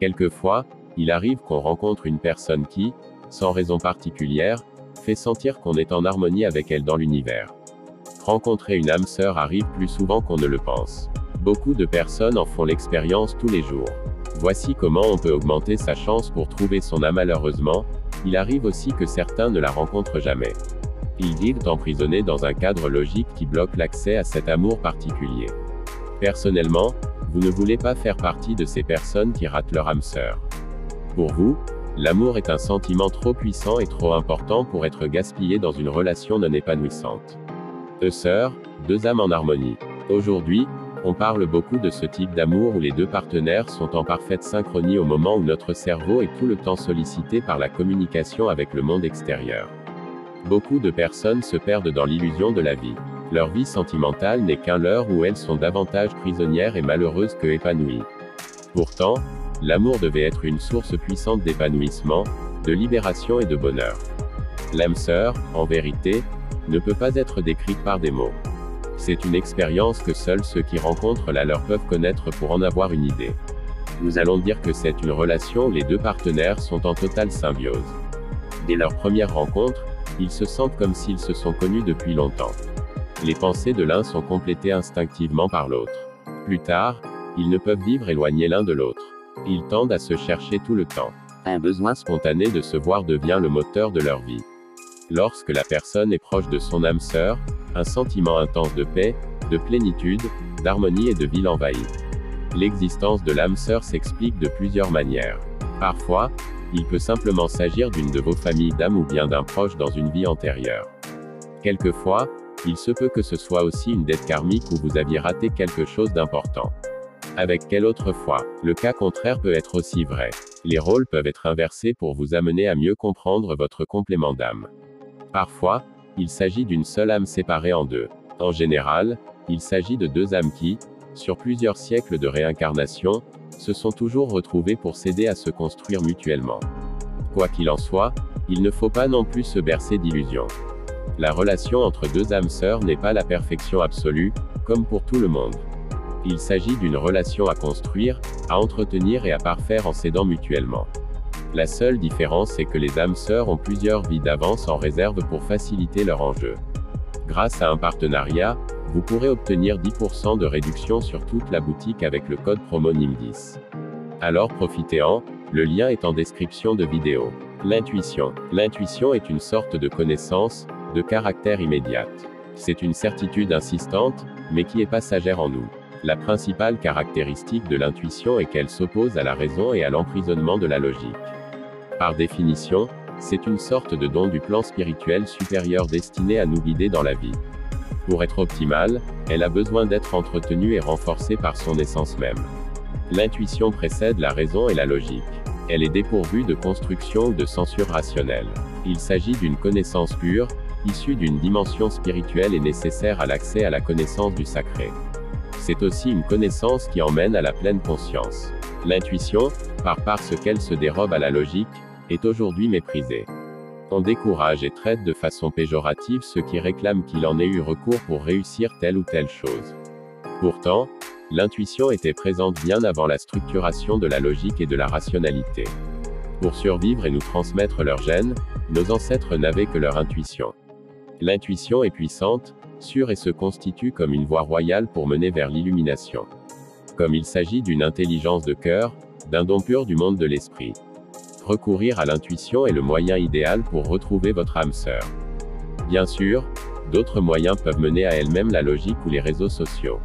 Quelquefois, il arrive qu'on rencontre une personne qui, sans raison particulière, fait sentir qu'on est en harmonie avec elle dans l'univers. Rencontrer une âme sœur arrive plus souvent qu'on ne le pense. Beaucoup de personnes en font l'expérience tous les jours. Voici comment on peut augmenter sa chance pour trouver son âme. Malheureusement, il arrive aussi que certains ne la rencontrent jamais. Ils vivent emprisonnés dans un cadre logique qui bloque l'accès à cet amour particulier. Personnellement, vous ne voulez pas faire partie de ces personnes qui ratent leur âme sœur. Pour vous, l'amour est un sentiment trop puissant et trop important pour être gaspillé dans une relation non épanouissante. Deux sœurs, deux âmes en harmonie. Aujourd'hui, on parle beaucoup de ce type d'amour où les deux partenaires sont en parfaite synchronie au moment où notre cerveau est tout le temps sollicité par la communication avec le monde extérieur. Beaucoup de personnes se perdent dans l'illusion de la vie. Leur vie sentimentale n'est qu'un leurre où elles sont davantage prisonnières et malheureuses que épanouies. Pourtant, l'amour devait être une source puissante d'épanouissement, de libération et de bonheur. L'âme sœur, en vérité, ne peut pas être décrite par des mots. C'est une expérience que seuls ceux qui rencontrent la leur peuvent connaître pour en avoir une idée. Nous allons dire que c'est une relation où les deux partenaires sont en totale symbiose. Dès leur première rencontre, ils se sentent comme s'ils se sont connus depuis longtemps. Les pensées de l'un sont complétées instinctivement par l'autre. Plus tard, ils ne peuvent vivre éloignés l'un de l'autre. Ils tendent à se chercher tout le temps. Un besoin spontané de se voir devient le moteur de leur vie. Lorsque la personne est proche de son âme sœur, un sentiment intense de paix, de plénitude, d'harmonie et de vie l'envahit. L'existence de l'âme sœur s'explique de plusieurs manières. Parfois, il peut simplement s'agir d'une de vos familles d'âme ou bien d'un proche dans une vie antérieure. Quelquefois, il se peut que ce soit aussi une dette karmique où vous aviez raté quelque chose d'important. Avec quelle autre foi? Le cas contraire peut être aussi vrai. Les rôles peuvent être inversés pour vous amener à mieux comprendre votre complément d'âme. Parfois, il s'agit d'une seule âme séparée en deux. En général, il s'agit de deux âmes qui, sur plusieurs siècles de réincarnation, se sont toujours retrouvées pour s'aider à se construire mutuellement. Quoi qu'il en soit, il ne faut pas non plus se bercer d'illusions. La relation entre deux âmes sœurs n'est pas la perfection absolue, comme pour tout le monde. Il s'agit d'une relation à construire, à entretenir et à parfaire en s'aidant mutuellement. La seule différence est que les âmes sœurs ont plusieurs vies d'avance en réserve pour faciliter leur enjeu. Grâce à un partenariat, vous pourrez obtenir 10% de réduction sur toute la boutique avec le code promo NIM10. Alors profitez-en, le lien est en description de vidéo. L'intuition. L'intuition est une sorte de connaissance, de caractère immédiate. C'est une certitude insistante, mais qui est passagère en nous. La principale caractéristique de l'intuition est qu'elle s'oppose à la raison et à l'emprisonnement de la logique. Par définition, c'est une sorte de don du plan spirituel supérieur destiné à nous guider dans la vie. Pour être optimale, elle a besoin d'être entretenue et renforcée par son essence même. L'intuition précède la raison et la logique. Elle est dépourvue de construction ou de censure rationnelle. Il s'agit d'une connaissance pure, issue d'une dimension spirituelle et nécessaire à l'accès à la connaissance du sacré. C'est aussi une connaissance qui emmène à la pleine conscience. L'intuition, parce qu'elle se dérobe à la logique, est aujourd'hui méprisée. On décourage et traite de façon péjorative ceux qui réclament qu'il en ait eu recours pour réussir telle ou telle chose. Pourtant, l'intuition était présente bien avant la structuration de la logique et de la rationalité. Pour survivre et nous transmettre leurs gènes, nos ancêtres n'avaient que leur intuition. L'intuition est puissante, sûre et se constitue comme une voie royale pour mener vers l'illumination. Comme il s'agit d'une intelligence de cœur, d'un don pur du monde de l'esprit. Recourir à l'intuition est le moyen idéal pour retrouver votre âme sœur. Bien sûr, d'autres moyens peuvent mener à elle-même la logique ou les réseaux sociaux.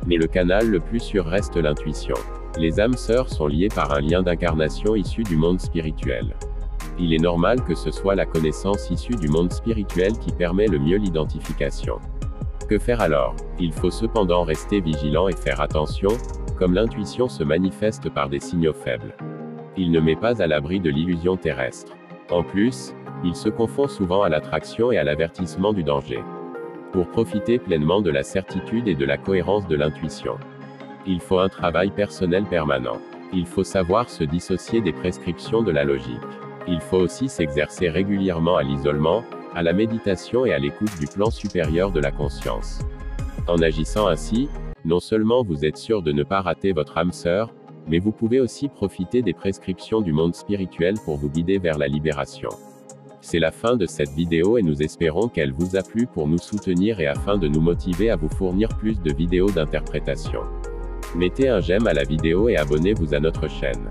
Mais le canal le plus sûr reste l'intuition. Les âmes sœurs sont liées par un lien d'incarnation issu du monde spirituel. Il est normal que ce soit la connaissance issue du monde spirituel qui permet le mieux l'identification. Que faire alors? Il faut cependant rester vigilant et faire attention, comme l'intuition se manifeste par des signaux faibles. Il ne met pas à l'abri de l'illusion terrestre. En plus, il se confond souvent à l'attraction et à l'avertissement du danger. Pour profiter pleinement de la certitude et de la cohérence de l'intuition, il faut un travail personnel permanent. Il faut savoir se dissocier des prescriptions de la logique. Il faut aussi s'exercer régulièrement à l'isolement, à la méditation et à l'écoute du plan supérieur de la conscience. En agissant ainsi, non seulement vous êtes sûr de ne pas rater votre âme sœur, Mais vous pouvez aussi profiter des prescriptions du monde spirituel pour vous guider vers la libération. C'est la fin de cette vidéo et nous espérons qu'elle vous a plu pour nous soutenir et afin de nous motiver à vous fournir plus de vidéos d'interprétation. Mettez un j'aime à la vidéo et abonnez-vous à notre chaîne.